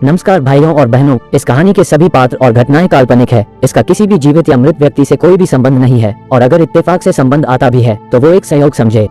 नमस्कार भाइयों और बहनों, इस कहानी के सभी पात्र और घटनाएं काल्पनिक है। इसका किसी भी जीवित या मृत व्यक्ति से कोई भी संबंध नहीं है और अगर इत्तेफाक से संबंध आता भी है तो वो एक संयोग समझे।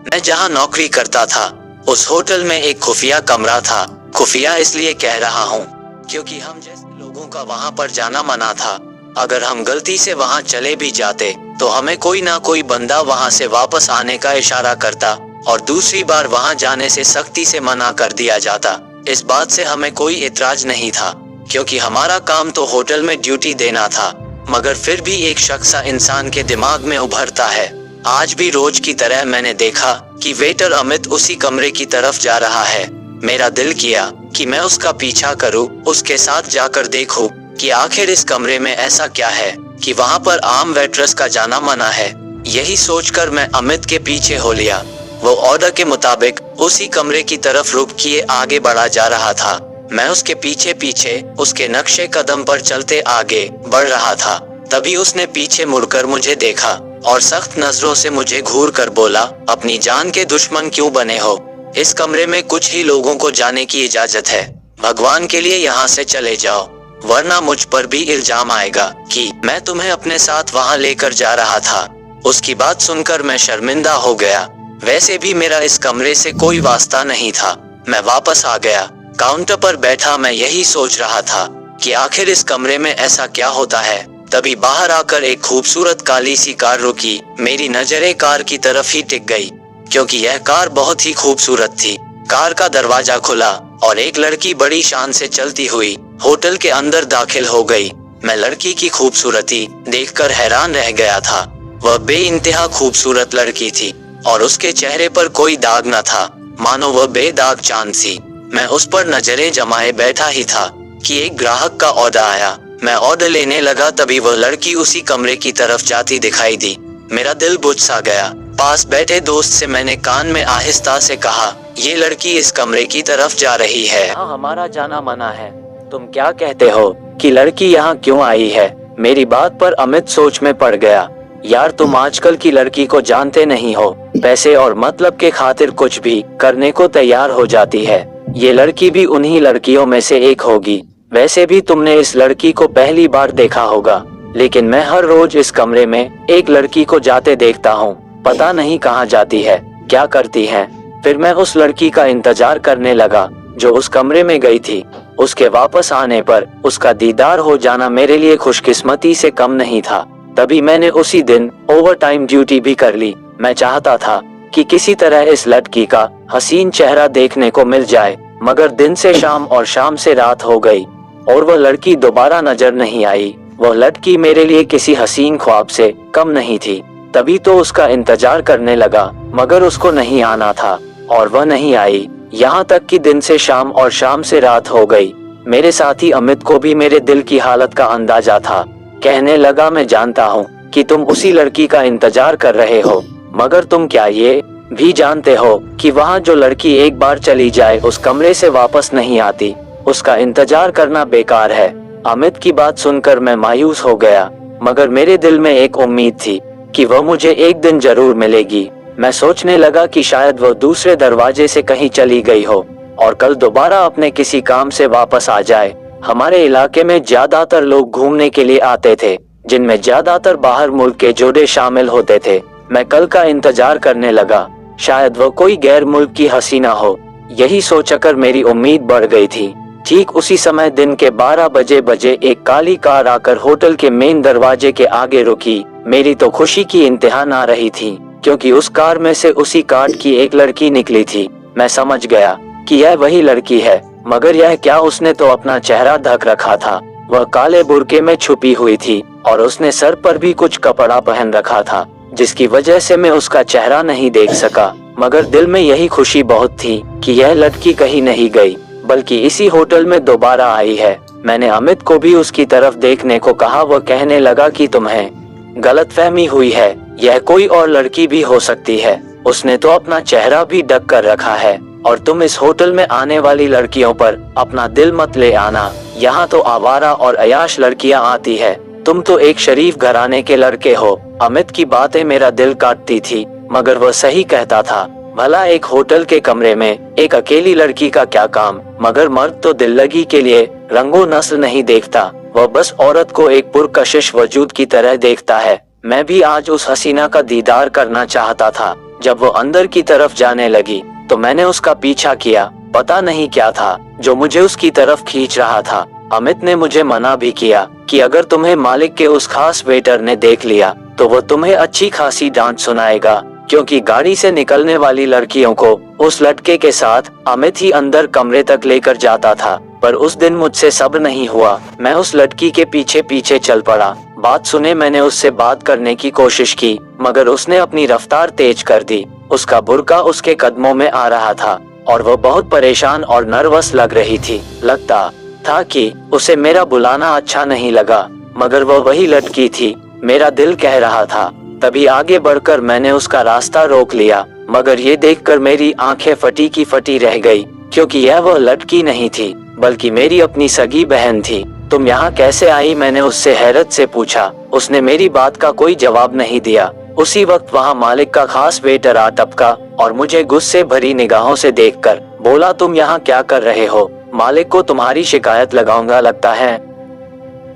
मैं जहाँ नौकरी करता था उस होटल में एक खुफिया कमरा था। खुफिया इसलिए कह रहा हूँ क्योंकि हम जैसे लोगों का वहाँ पर जाना मना था। अगर हम गलती से वहाँ चले भी जाते तो हमें कोई ना कोई बंदा वहाँ से वापस आने का इशारा करता और दूसरी बार वहाँ जाने से सख्ती से मना कर दिया जाता। इस बात से हमें कोई इतराज नहीं था क्योंकि हमारा काम तो होटल में ड्यूटी देना था। मगर फिर भी एक शख्स इंसान के दिमाग में उभरता है। आज भी रोज की तरह मैंने देखा कि वेटर अमित उसी कमरे की तरफ जा रहा है। मेरा दिल किया कि मैं उसका पीछा करूं, उसके साथ जाकर देखूं कि आखिर इस कमरे में ऐसा क्या है कि वहां पर आम वेटरस का जाना मना है। यही सोचकर मैं अमित के पीछे हो लिया। वो ऑर्डर के मुताबिक उसी कमरे की तरफ रुख किए आगे बढ़ा जा रहा था। मैं उसके पीछे पीछे उसके नक्शे कदम पर चलते आगे बढ़ रहा था। तभी उसने पीछे मुड़कर मुझे देखा और सख्त नजरों से मुझे घूर कर बोला, अपनी जान के दुश्मन क्यों बने हो? इस कमरे में कुछ ही लोगों को जाने की इजाजत है। भगवान के लिए यहाँ से चले जाओ, वरना मुझ पर भी इल्जाम आएगा कि मैं तुम्हें अपने साथ वहाँ लेकर जा रहा था। उसकी बात सुनकर मैं शर्मिंदा हो गया। वैसे भी मेरा इस कमरे से कोई वास्ता नहीं था। मैं वापस आ गया। काउंटर पर बैठा मैं यही सोच रहा था कि आखिर इस कमरे में ऐसा क्या होता है। तभी बाहर आकर एक खूबसूरत काली सी कार रुकी। मेरी नजरें कार की तरफ ही टिक गई क्योंकि यह कार बहुत ही खूबसूरत थी। कार का दरवाजा खुला और एक लड़की बड़ी शान से चलती हुई होटल के अंदर दाखिल हो गई। मैं लड़की की खूबसूरती देखकर हैरान रह गया था। वह बेइंतहा खूबसूरत लड़की थी और उसके चेहरे पर कोई दाग न था, मानो वह बेदाग चांद थी। मैं उस पर नजरें जमाए बैठा ही था कि एक ग्राहक का ऑर्डर आया। मैं ऑर्डर लेने लगा तभी वह लड़की उसी कमरे की तरफ जाती दिखाई दी। मेरा दिल बुझ सा गया। पास बैठे दोस्त से मैंने कान में आहिस्ता से कहा, ये लड़की इस कमरे की तरफ जा रही है। यहाँ हमारा जाना मना है। तुम क्या कहते हो कि लड़की यहाँ क्यों आई है? मेरी बात पर अमित सोच में पड़ गया। यार, तुम आजकल की लड़की को जानते नहीं हो, पैसे और मतलब के खातिर कुछ भी करने को तैयार हो जाती है। ये लड़की भी उन्हीं लड़कियों में से एक होगी। वैसे भी तुमने इस लड़की को पहली बार देखा होगा, लेकिन मैं हर रोज इस कमरे में एक लड़की को जाते देखता हूँ। पता नहीं कहाँ जाती है, क्या करती है। फिर मैं उस लड़की का इंतजार करने लगा जो उस कमरे में गई थी। उसके वापस आने पर उसका दीदार हो जाना मेरे लिए खुशकिस्मती से कम नहीं था। तभी मैंने उसी दिन ओवरटाइम ड्यूटी भी कर ली। मैं चाहता था कि किसी तरह इस लड़की का हसीन चेहरा देखने को मिल जाए, मगर दिन से शाम और शाम से रात हो गई और वह लड़की दोबारा नजर नहीं आई। वह लड़की मेरे लिए किसी हसीन ख्वाब से कम नहीं थी। तभी तो उसका इंतजार करने लगा, मगर उसको नहीं आना था और वह नहीं आई। यहाँ तक कि दिन से शाम और शाम से रात हो गई। मेरे साथी अमित को भी मेरे दिल की हालत का अंदाजा था। कहने लगा, मैं जानता हूँ कि तुम उसी लड़की का इंतजार कर रहे हो, मगर तुम क्या ये भी जानते हो कि वहाँ जो लड़की एक बार चली जाए उस कमरे से वापस नहीं आती। उसका इंतजार करना बेकार है। अमित की बात सुनकर मैं मायूस हो गया, मगर मेरे दिल में एक उम्मीद थी कि वह मुझे एक दिन जरूर मिलेगी। मैं सोचने लगा कि शायद वह दूसरे दरवाजे से कहीं चली गई हो और कल दोबारा अपने किसी काम से वापस आ जाए। हमारे इलाके में ज्यादातर लोग घूमने के लिए आते थे, जिनमें ज्यादातर बाहर मुल्क के जोड़े शामिल होते थे। मैं कल का इंतजार करने लगा, शायद वह कोई गैर मुल्क की हसीना हो। यही सोचकर मेरी उम्मीद बढ़ गई थी। ठीक उसी समय दिन के 12 बजे एक काली कार आकर होटल के मेन दरवाजे के आगे रुकी। मेरी तो खुशी की इंतहा ना रही थी क्योंकि उस कार में से उसी काट की एक लड़की निकली थी। मैं समझ गया कि यह वही लड़की है, मगर यह क्या, उसने तो अपना चेहरा ढक रखा था। वह काले बुर्के में छुपी हुई थी और उसने सर पर भी कुछ कपड़ा पहन रखा था, जिसकी वजह से मैं उसका चेहरा नहीं देख सका। मगर दिल में यही खुशी बहुत थी कि यह लड़की कहीं नहीं गई, बल्कि इसी होटल में दोबारा आई है। मैंने अमित को भी उसकी तरफ देखने को कहा। वह कहने लगा कि तुम्हें गलतफहमी हुई है, यह कोई और लड़की भी हो सकती है। उसने तो अपना चेहरा भी ढक कर रखा है और तुम इस होटल में आने वाली लड़कियों पर अपना दिल मत ले आना। यहाँ तो आवारा और अयाश लड़कियाँ आती है। तुम तो एक शरीफ घराने के लड़के हो। अमित की बातें मेरा दिल काटती थी, मगर वह सही कहता था। भला एक होटल के कमरे में एक अकेली लड़की का क्या काम, मगर मर्द तो दिल लगी के लिए रंगो नस्ल नहीं देखता, वह बस औरत को एक पुरकशिश वजूद की तरह देखता है। मैं भी आज उस हसीना का दीदार करना चाहता था। जब वो अंदर की तरफ जाने लगी तो मैंने उसका पीछा किया। पता नहीं क्या था जो मुझे उसकी तरफ खींच रहा था। अमित ने मुझे मना भी किया कि अगर तुम्हें मालिक के उस खास वेटर ने देख लिया तो वो तुम्हें अच्छी खासी डांट सुनाएगा, क्योंकि गाड़ी से निकलने वाली लड़कियों को उस लड़के के साथ अमित ही अंदर कमरे तक लेकर जाता था। पर उस दिन मुझसे सब्र नहीं हुआ। मैं उस लड़की के पीछे पीछे चल पड़ा। बात सुने मैंने उससे बात करने की कोशिश की, मगर उसने अपनी रफ्तार तेज कर दी। उसका बुर्का उसके कदमों में आ रहा था और वह बहुत परेशान और नर्वस लग रही थी। लगता था कि उसे मेरा बुलाना अच्छा नहीं लगा, मगर वह वही लड़की थी, मेरा दिल कह रहा था। तभी आगे बढ़कर मैंने उसका रास्ता रोक लिया, मगर ये देखकर मेरी आंखें फटी की फटी रह गई, क्योंकि यह वह लड़की नहीं थी बल्कि मेरी अपनी सगी बहन थी। तुम यहाँ कैसे आई? मैंने उससे हैरत से पूछा। उसने मेरी बात का कोई जवाब नहीं दिया। उसी वक्त वहाँ मालिक का खास वेटर आ टपका और मुझे गुस्से भरी निगाहों से देखकर बोला, तुम यहाँ क्या कर रहे हो? मालिक को तुम्हारी शिकायत लगाऊंगा लगता है।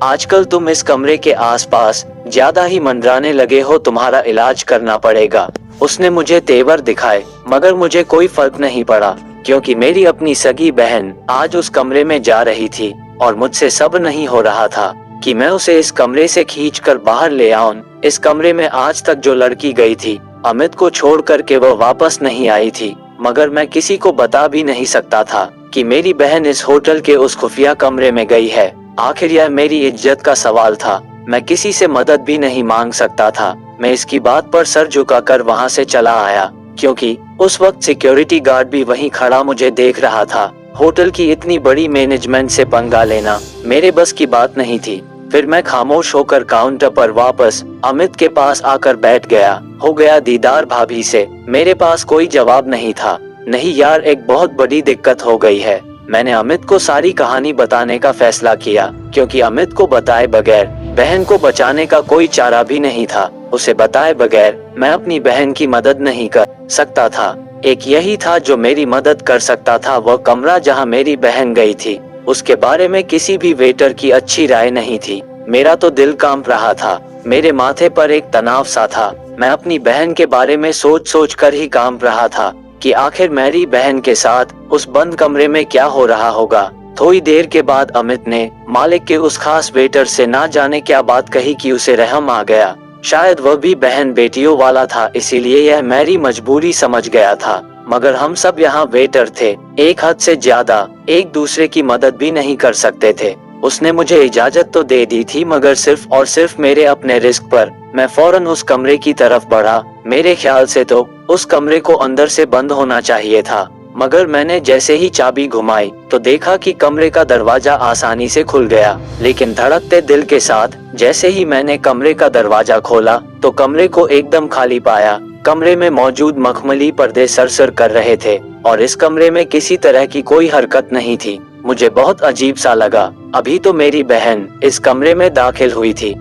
आजकल तुम इस कमरे के आसपास ज्यादा ही मंडराने लगे हो, तुम्हारा इलाज करना पड़ेगा। उसने मुझे तेवर दिखाए, मगर मुझे कोई फर्क नहीं पड़ा, क्योंकि मेरी अपनी सगी बहन आज उस कमरे में जा रही थी और मुझसे सब्र नहीं हो रहा था कि मैं उसे इस कमरे से खींचकर बाहर ले आऊं। इस कमरे में आज तक जो लड़की गई थी, अमित को छोड़ करके वह वापस नहीं आई थी, मगर मैं किसी को बता भी नहीं सकता था कि मेरी बहन इस होटल के उस खुफिया कमरे में गई है। आखिर यह मेरी इज्जत का सवाल था। मैं किसी से मदद भी नहीं मांग सकता था। मैं इसकी बात पर सर झुकाकर वहां से चला आया, क्योंकि उस वक्त सिक्योरिटी गार्ड भी वहीं खड़ा मुझे देख रहा था। होटल की इतनी बड़ी मैनेजमेंट से पंगा लेना मेरे बस की बात नहीं थी। फिर मैं खामोश होकर काउंटर पर वापस अमित के पास आकर बैठ गया। हो गया दीदार भाभी से। मेरे पास कोई जवाब नहीं था। नहीं यार, एक बहुत बड़ी दिक्कत हो गई है। मैंने अमित को सारी कहानी बताने का फैसला किया, क्योंकि अमित को बताए बगैर बहन को बचाने का कोई चारा भी नहीं था। उसे बताए बगैर मैं अपनी बहन की मदद नहीं कर सकता था। एक यही था जो मेरी मदद कर सकता था, वह कमरा जहां मेरी बहन गई थी। उसके बारे में किसी भी वेटर की अच्छी राय नहीं थी। मेरा तो दिल कांप रहा था। मेरे माथे पर एक तनाव सा था। मैं अपनी बहन के बारे में सोच सोच कर ही कांप रहा था कि आखिर मेरी बहन के साथ उस बंद कमरे में क्या हो रहा होगा। थोड़ी देर के बाद अमित ने मालिक के उस खास वेटर से ना जाने क्या बात कही कि उसे रहम आ गया। शायद वह भी बहन बेटियों वाला था, इसीलिए यह मेरी मजबूरी समझ गया था। मगर हम सब यहाँ वेटर थे, एक हद से ज्यादा एक दूसरे की मदद भी नहीं कर सकते थे। उसने मुझे इजाजत तो दे दी थी, मगर सिर्फ और सिर्फ मेरे अपने रिस्क पर। मैं फौरन उस कमरे की तरफ बढ़ा। मेरे ख्याल से तो उस कमरे को अंदर से बंद होना चाहिए था, मगर मैंने जैसे ही चाबी घुमाई तो देखा कि कमरे का दरवाजा आसानी से खुल गया। लेकिन धड़कते दिल के साथ जैसे ही मैंने कमरे का दरवाजा खोला तो कमरे को एकदम खाली पाया। कमरे में मौजूद मखमली पर्दे सरसर कर रहे थे और इस कमरे में किसी तरह की कोई हरकत नहीं थी। मुझे बहुत अजीब सा लगा। अभी तो मेरी बहन इस कमरे में दाखिल हुई थी,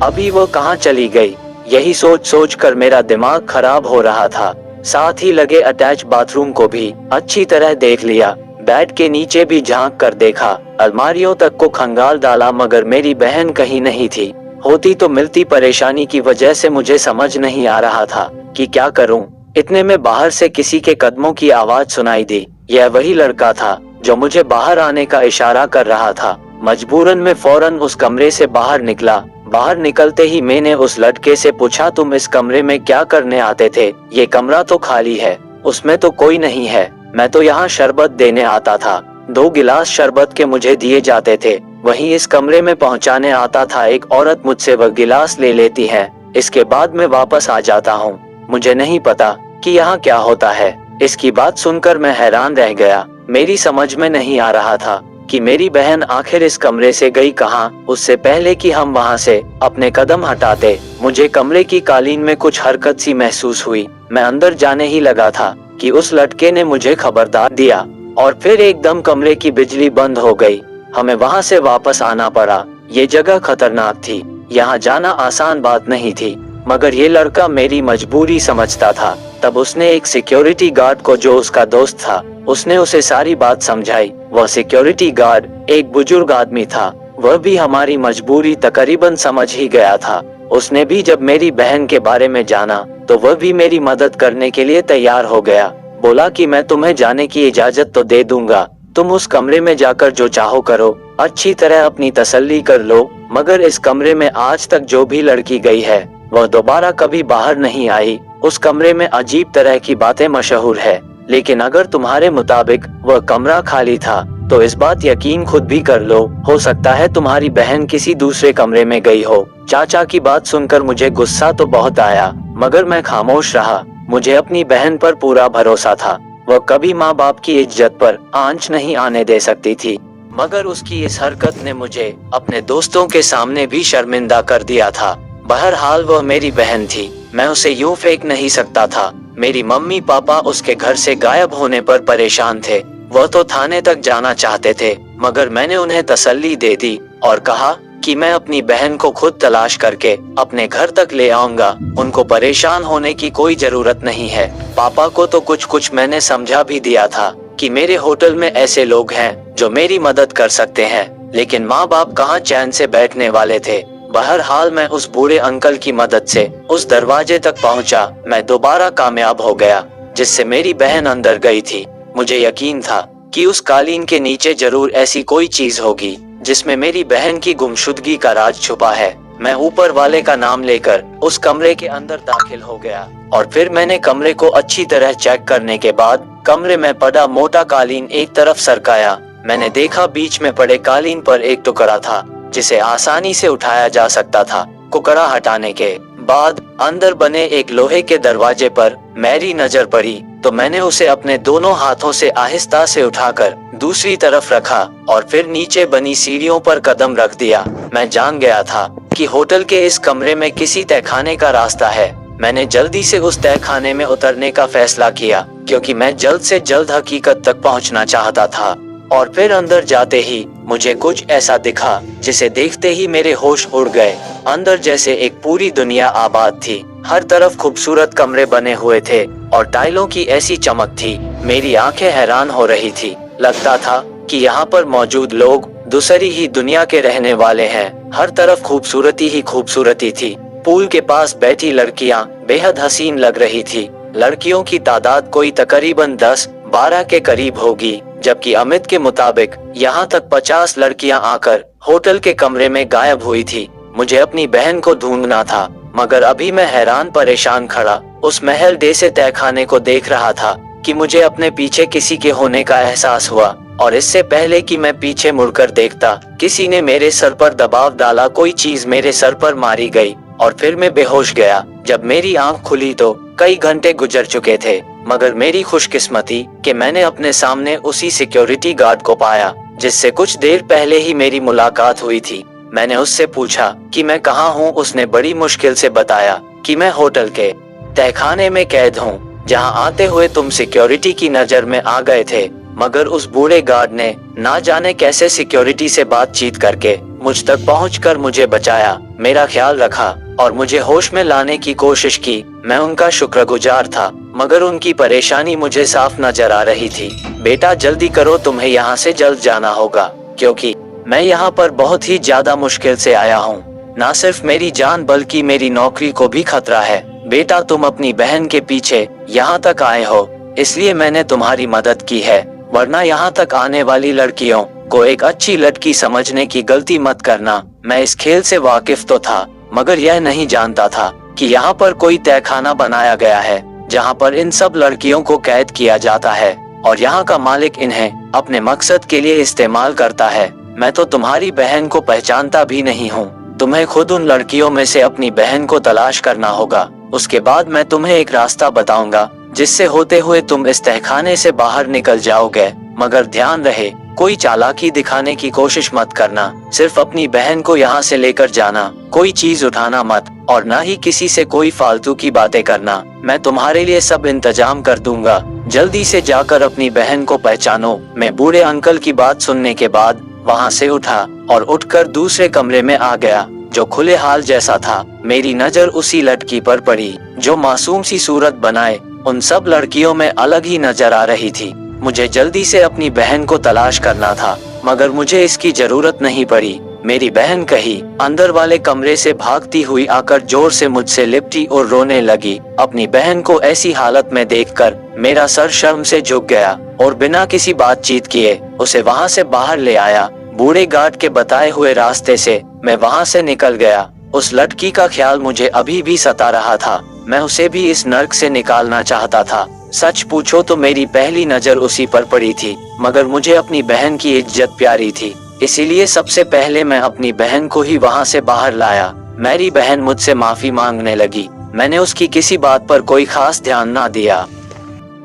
अभी वो कहाँ चली गई? यही सोच सोच कर मेरा दिमाग खराब हो रहा था। साथ ही लगे अटैच बाथरूम को भी अच्छी तरह देख लिया। बेड के नीचे भी झांक कर देखा, अलमारियों तक को खंगाल डाला, मगर मेरी बहन कहीं नहीं थी। होती तो मिलती। परेशानी की वजह से मुझे समझ नहीं आ रहा था कि क्या करूं। इतने में बाहर से किसी के कदमों की आवाज सुनाई दी। यह वही लड़का था जो मुझे बाहर आने का इशारा कर रहा था। मजबूरन में फौरन उस कमरे से बाहर निकला। बाहर निकलते ही मैंने उस लड़के से पूछा, तुम इस कमरे में क्या करने आते थे? ये कमरा तो खाली है, उसमें तो कोई नहीं है। मैं तो यहाँ शरबत देने आता था। 2 गिलास शरबत के मुझे दिए जाते थे, वहीं इस कमरे में पहुँचाने आता था। एक औरत मुझसे वह गिलास ले लेती है, इसके बाद मैं वापस आ जाता हूँ। मुझे नहीं पता कि यहाँ क्या होता है। इसकी बात सुनकर मैं हैरान रह गया। मेरी समझ में नहीं आ रहा था कि मेरी बहन आखिर इस कमरे से गई कहाँ। उससे पहले कि हम वहाँ से अपने कदम हटाते, मुझे कमरे की कालीन में कुछ हरकत सी महसूस हुई। मैं अंदर जाने ही लगा था कि उस लड़के ने मुझे खबरदार दिया और फिर एकदम कमरे की बिजली बंद हो गई। हमें वहाँ से वापस आना पड़ा। ये जगह खतरनाक थी, यहाँ जाना आसान बात नहीं थी, मगर ये लड़का मेरी मजबूरी समझता था। तब उसने एक सिक्योरिटी गार्ड को, जो उसका दोस्त था, उसने उसे सारी बात समझाई। वह सिक्योरिटी गार्ड एक बुजुर्ग आदमी था। वह भी हमारी मजबूरी तकरीबन समझ ही गया था। उसने भी जब मेरी बहन के बारे में जाना तो वह भी मेरी मदद करने के लिए तैयार हो गया। बोला कि मैं तुम्हें जाने की इजाजत तो दे दूंगा, तुम उस कमरे में जाकर जो चाहो करो, अच्छी तरह अपनी तसल्ली कर लो, मगर इस कमरे में आज तक जो भी लड़की गई है वह दोबारा कभी बाहर नहीं आई। उस कमरे में अजीब तरह की बातें मशहूर है, लेकिन अगर तुम्हारे मुताबिक वह कमरा खाली था तो इस बात यकीन खुद भी कर लो, हो सकता है तुम्हारी बहन किसी दूसरे कमरे में गई हो। चाचा की बात सुनकर मुझे गुस्सा तो बहुत आया, मगर मैं खामोश रहा। मुझे अपनी बहन पर पूरा भरोसा था। वह कभी माँ बाप की इज्जत पर आंच नहीं आने दे सकती थी, मगर उसकी इस हरकत ने मुझे अपने दोस्तों के सामने भी शर्मिंदा कर दिया था। बहरहाल वह मेरी बहन थी, मैं उसे यूं फेंक नहीं सकता था। मेरी मम्मी पापा उसके घर से गायब होने पर परेशान थे। वह तो थाने तक जाना चाहते थे, मगर मैंने उन्हें तसल्ली दे दी और कहा कि मैं अपनी बहन को खुद तलाश करके अपने घर तक ले आऊंगा। उनको परेशान होने की कोई जरूरत नहीं है। पापा को तो कुछ मैंने समझा भी दिया था कि मेरे होटल में ऐसे लोग हैं जो मेरी मदद कर सकते हैं, लेकिन माँ बाप कहाँ चैन से बैठने वाले थे। बहरहाल मैं उस बूढ़े अंकल की मदद से उस दरवाजे तक पहुंचा। मैं दोबारा कामयाब हो गया, जिससे मेरी बहन अंदर गई थी। मुझे यकीन था कि उस कालीन के नीचे जरूर ऐसी कोई चीज होगी जिसमें मेरी बहन की गुमशुदगी का राज छुपा है। मैं ऊपर वाले का नाम लेकर उस कमरे के अंदर दाखिल हो गया और फिर मैंने कमरे को अच्छी तरह चेक करने के बाद कमरे में पड़ा मोटा कालीन एक तरफ सरकाया। मैंने देखा बीच में पड़े कालीन पर एक टुकड़ा था जिसे आसानी से उठाया जा सकता था। टुकड़ा हटाने के बाद अंदर बने एक लोहे के दरवाजे पर मेरी नजर पड़ी तो मैंने उसे अपने दोनों हाथों से आहिस्ता से उठाकर दूसरी तरफ रखा और फिर नीचे बनी सीढ़ियों पर कदम रख दिया। मैं जान गया था कि होटल के इस कमरे में किसी तहखाने का रास्ता है। मैंने जल्दी से उस तहखाने में उतरने का फैसला किया, क्योंकि मैं जल्द से जल्द हकीकत तक पहुंचना चाहता था। और फिर अंदर जाते ही मुझे कुछ ऐसा दिखा जिसे देखते ही मेरे होश उड़ गए। अंदर जैसे एक पूरी दुनिया आबाद थी। हर तरफ खूबसूरत कमरे बने हुए थे और टाइलों की ऐसी चमक थी, मेरी आंखें हैरान हो रही थी। लगता था कि यहाँ पर मौजूद लोग दूसरी ही दुनिया के रहने वाले हैं। हर तरफ खूबसूरती ही खूबसूरती थी। पूल के पास बैठी लड़कियाँ बेहद हसीन लग रही थी। लड़कियों की तादाद कोई तकरीबन 10-12 के करीब होगी, जबकि अमित के मुताबिक यहाँ तक 50 लड़कियाँ आकर होटल के कमरे में गायब हुई थी। मुझे अपनी बहन को ढूंढना था, मगर अभी मैं हैरान परेशान खड़ा उस महल जैसे तहखाने को देख रहा था कि मुझे अपने पीछे किसी के होने का एहसास हुआ। और इससे पहले कि मैं पीछे मुड़कर देखता, किसी ने मेरे सर पर दबाव डाला। कोई चीज मेरे सर पर मारी गई और फिर मैं बेहोश गया। जब मेरी आंख खुली तो कई घंटे गुजर चुके थे, मगर मेरी खुशकिस्मती कि मैंने अपने सामने उसी सिक्योरिटी गार्ड को पाया जिससे कुछ देर पहले ही मेरी मुलाकात हुई थी। मैंने उससे पूछा कि मैं कहाँ हूँ। उसने बड़ी मुश्किल से बताया कि मैं होटल के तहखाने में कैद हूँ, जहाँ आते हुए तुम सिक्योरिटी की नजर में आ गए थे। मगर उस बूढ़े गार्ड ने ना जाने कैसे सिक्योरिटी से बातचीत करके मुझ तक पहुंचकर मुझे बचाया, मेरा ख्याल रखा और मुझे होश में लाने की कोशिश की। मैं उनका शुक्रगुजार था, मगर उनकी परेशानी मुझे साफ नजर आ रही थी। बेटा जल्दी करो, तुम्हें यहाँ से जल्द जाना होगा, क्योंकि मैं यहाँ पर बहुत ही ज्यादा मुश्किल से आया हूँ। न सिर्फ मेरी जान बल्कि मेरी नौकरी को भी खतरा है। बेटा तुम अपनी बहन के पीछे यहाँ तक आए हो, इसलिए मैंने तुम्हारी मदद की है, वरना यहाँ तक आने वाली लड़कियों को एक अच्छी लड़की समझने की गलती मत करना। मैं इस खेल से वाकिफ तो था, मगर यह नहीं जानता था कि यहाँ पर कोई तहखाना बनाया गया है जहाँ पर इन सब लड़कियों को कैद किया जाता है और यहाँ का मालिक इन्हें अपने मकसद के लिए इस्तेमाल करता है। मैं तो तुम्हारी बहन को पहचानता भी नहीं हूँ। तुम्हें खुद उन लड़कियों में से अपनी बहन को तलाश करना होगा। उसके बाद मैं तुम्हें एक रास्ता बताऊंगा जिससे होते हुए तुम इस तहखाने से बाहर निकल जाओगे। मगर ध्यान रहे, कोई चालाकी दिखाने की कोशिश मत करना। सिर्फ अपनी बहन को यहाँ से लेकर जाना, कोई चीज उठाना मत और ना ही किसी से कोई फालतू की बातें करना। मैं तुम्हारे लिए सब इंतजाम कर दूंगा। जल्दी से जाकर अपनी बहन को पहचानो। मैं बूढ़े अंकल की बात सुनने के बाद वहाँ से उठा और उठकर दूसरे कमरे में आ गया जो खुले हाल जैसा था। मेरी नजर उसी लड़की पर पड़ी जो मासूम सी सूरत बनाए उन सब लड़कियों में अलग ही नजर आ रही थी। मुझे जल्दी से अपनी बहन को तलाश करना था, मगर मुझे इसकी जरूरत नहीं पड़ी। मेरी बहन कहीं अंदर वाले कमरे से भागती हुई आकर जोर से मुझसे लिपटी और रोने लगी। अपनी बहन को ऐसी हालत में देखकर मेरा सर शर्म से झुक गया और बिना किसी बातचीत किए उसे वहां से बाहर ले आया। बूढ़े गार्ड के बताए हुए रास्ते से मैं वहां से निकल गया। उस लड़की का ख्याल मुझे अभी भी सता रहा था। मैं उसे भी इस नर्क से निकालना चाहता था। सच पूछो तो मेरी पहली नजर उसी पर पड़ी थी, मगर मुझे अपनी बहन की इज्जत प्यारी थी, इसीलिए सबसे पहले मैं अपनी बहन को ही वहां से बाहर लाया। मेरी बहन मुझसे माफी मांगने लगी। मैंने उसकी किसी बात पर कोई खास ध्यान ना दिया,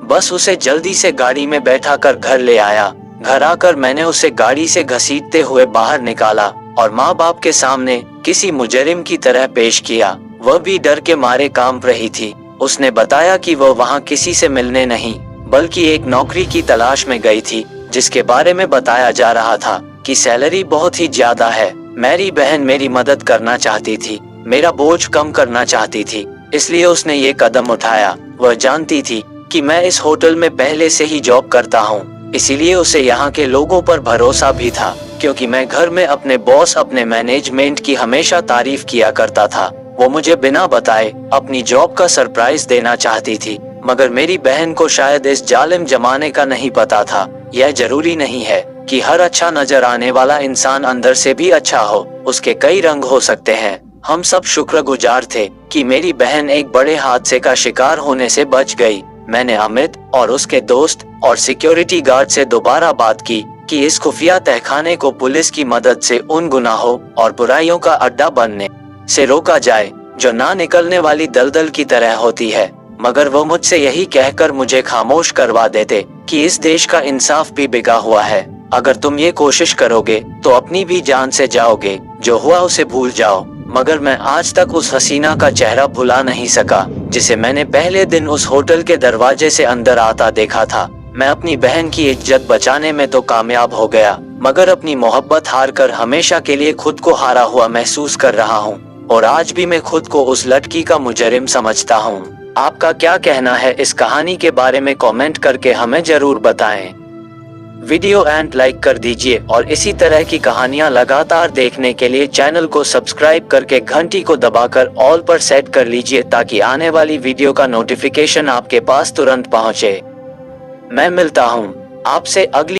बस उसे जल्दी से गाड़ी में बैठा कर घर ले आया। घर आकर मैंने उसे गाड़ी से घसीटते हुए बाहर निकाला और माँ बाप के सामने किसी मुजरिम की तरह पेश किया। वह भी डर के मारे कांप रही थी। उसने बताया कि वह वहां किसी से मिलने नहीं, बल्कि एक नौकरी की तलाश में गई थी, जिसके बारे में बताया जा रहा था कि सैलरी बहुत ही ज्यादा है। मेरी बहन मेरी मदद करना चाहती थी, मेरा बोझ कम करना चाहती थी, इसलिए उसने ये कदम उठाया। वह जानती थी कि मैं इस होटल में पहले से ही जॉब करता हूँ, इसीलिए उसे यहाँ के लोगों पर भरोसा भी था, क्योंकि मैं घर में अपने बॉस, अपने मैनेजमेंट की हमेशा तारीफ किया करता था। वो मुझे बिना बताए अपनी जॉब का सरप्राइज देना चाहती थी, मगर मेरी बहन को शायद इस जालिम जमाने का नहीं पता था। यह जरूरी नहीं है कि हर अच्छा नजर आने वाला इंसान अंदर से भी अच्छा हो, उसके कई रंग हो सकते हैं। हम सब शुक्रगुजार थे कि मेरी बहन एक बड़े हादसे का शिकार होने से बच गई। मैंने अमित और उसके दोस्त और सिक्योरिटी गार्ड से दोबारा बात की कि इस खुफिया तहखाने को पुलिस की मदद से उन गुनाहों और बुराइयों का अड्डा बनने से रोका जाए जो ना निकलने वाली दलदल की तरह होती है, मगर वो मुझसे यही कहकर मुझे खामोश करवा देते कि इस देश का इंसाफ भी बिका हुआ है। अगर तुम ये कोशिश करोगे तो अपनी भी जान से जाओगे, जो हुआ उसे भूल जाओ। मगर मैं आज तक उस हसीना का चेहरा भुला नहीं सका जिसे मैंने पहले दिन उस होटल के दरवाजे से अंदर आता देखा था। मैं अपनी बहन की इज्जत बचाने में तो कामयाब हो गया, मगर अपनी मोहब्बत हार कर हमेशा के लिए खुद को हारा हुआ महसूस कर रहा हूँ, और आज भी मैं खुद को उस लड़की का मुजरिम समझता हूँ। आपका क्या कहना है इस कहानी के बारे में कमेंट करके हमें जरूर बताएं। वीडियो एंड लाइक कर दीजिए और इसी तरह की कहानियां लगातार देखने के लिए चैनल को सब्सक्राइब करके घंटी को दबाकर ऑल पर सेट कर लीजिए, ताकि आने वाली वीडियो का नोटिफिकेशन आपके पास तुरंत पहुंचे। मैं मिलता हूं आपसे अगली